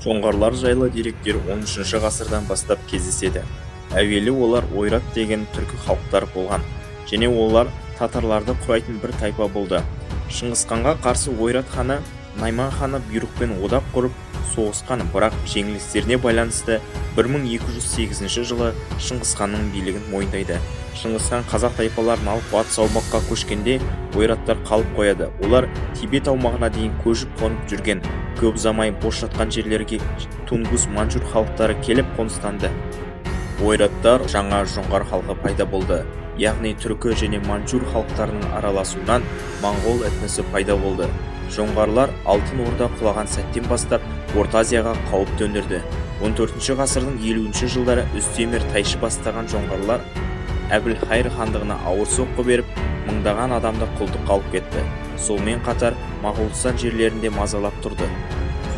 Жоңғарлар жайлы деректер 13 ғасырдан бастап кездеседі. Әуелі олар ойрат деген түркі халықтар болған, және олар татарларды құрайтын бір тайпа болды. Шыңғысханға қарсы ойрат ханы Найман ханы бұйрықпен одақ құрып соғысқан, бірақ жеңілістеріне байланысты 1208 жылы Шыңғысханның билігін мойындайды. Шыңғысхан қазақ тайпаларын алып батыс аумаққа көшкенде ойраттар қалып қояды. Олар Тибет аумағына дейін көшіп қонып жүрген. Көп ұзамай бос жатқан жерлерге тунгус манжур халықтары келіп қоныстанды. Ойраттар жаңа жоңғар халқы пайда болды. Яғни түркі және манжур халықтарының араласуынан моңғол этносы пайда болды. Жоңғарлар Алтын Орда құлаған сәттен бастап Орта Азияға қауіп төндірді. 14 ғасырдың 50 жылдары Үстемір Тайшы бастаған жоңғарлар Әбілхайыр хандығына ауыр соққы беріп, мыңдаған адамды құлдыққа алып кетті. Сонымен қатар Моғолстан жерлерінде мазалап тұрды.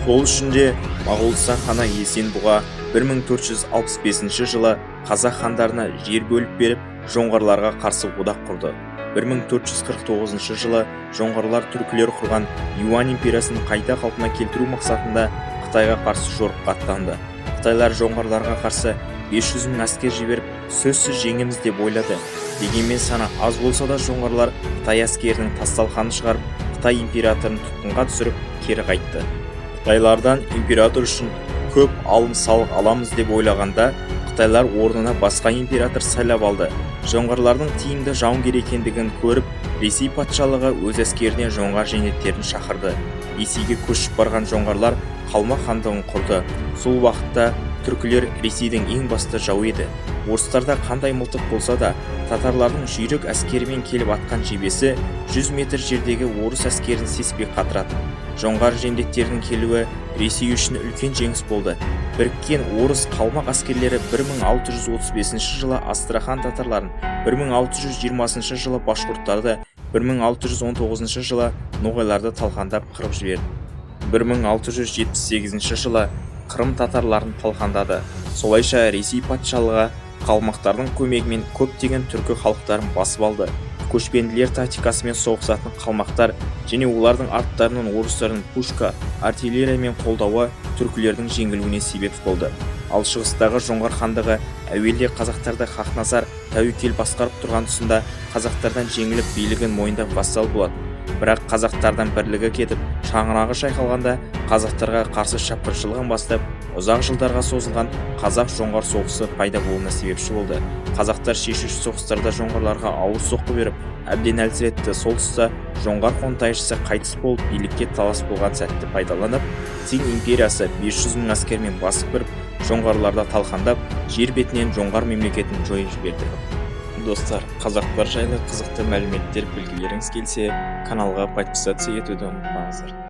Сол үшін де Моғолстан ханы Есенбұға 1465 жылы қазақ хандарына жер бөліп беріп, жоңғарларға қарсы одақ құрды. 1449 жылы жоңғарлар түркілер құрған Юань империясын қайта қалпына келтіру мақсатында Қытайға қарсы жорыққа аттанды. Қытайлар жоңғарларға қарсы 500 мың әскер жіберіп, сөзсіз жеңеміз деп ойлады. Дегенмен саны аз болса да жоңғарлар Қытай әскерінің тасталқанын шығарып, Қытай императорын тұтқынға түсіріп, кері қайтты. Қытайлардан император үшін көп алым салық аламыз деп ойлағанда, Қытайлар орнына басқа император сайлап алды. Жоңғарлардың тиімді жауынгер екендігін көріп, Ресей патшалығы өз әскеріне жоңғар жендеттерін шақырды. Ресейге көшіп барған жоңғарлар Қалмақ хандығын құрды. Сол уақытта түркілер Ресейдің ең басты жауы еді. Орыстарда қандай мылтық болса да, татарлардың жүйрік әскерімен келіп атқан жебесі 100 метр жердегі орыс әскерін сеспей қатыратын. Жоңғар жендеттерінің келуі Ресей үшін үлкен жеңіс болды. Біріккен орыс қалмақ әскерлері 1635 жылы Астрахан татарларын, 1620 жылы башқұрттарды, 1619 жылы ноғайларды талқандап қырып жіберді. 1678 жылы Қырым татарларын талқандады. Солайша Ресей патшалығы қалмақтардың көмегімен көптеген түркі халықтарын басып алды. Көшпенділер тактикасымен соғысатын қалмақтар және олардың арттарынан орыстардың пушка, артиллериямен қолдауы түркілердің жеңілуіне себеп болды. Ал шығыстағы жоңғар хандығы әуелде қазақтарды Хақназар тәуекел басқарып тұрған тұсында қазақтардан жеңіліп билігін мойындап вассал болады. Бірақ қазақтардан бірлігі кетіп, шаңырағы шайқалғанда қазақтарға қарсы шапқыншылығын бастап, ұзақ жылдарға созылған қазақ-жоңғар соғысы пайда болуына себепші болды. Қазақтар шешуші соғыстарда жоңғарларға ауыр соққы беріп, әбден әлсіретті. Сол тұста жоңғар қонтайшысы қайтыс болып, билікке талас болған сәтті пайдаланып, Цинь империясы 500 мың әскермен басып кіріп, жоңғарларды талқандап, жер бетінен жоңғар мемлекетін жойып жіберді. Достар, қазақтар жайлы қызықты мәліметтер білгілеріңіз келсе, каналға подписаться етуді ұмытпаңыздар.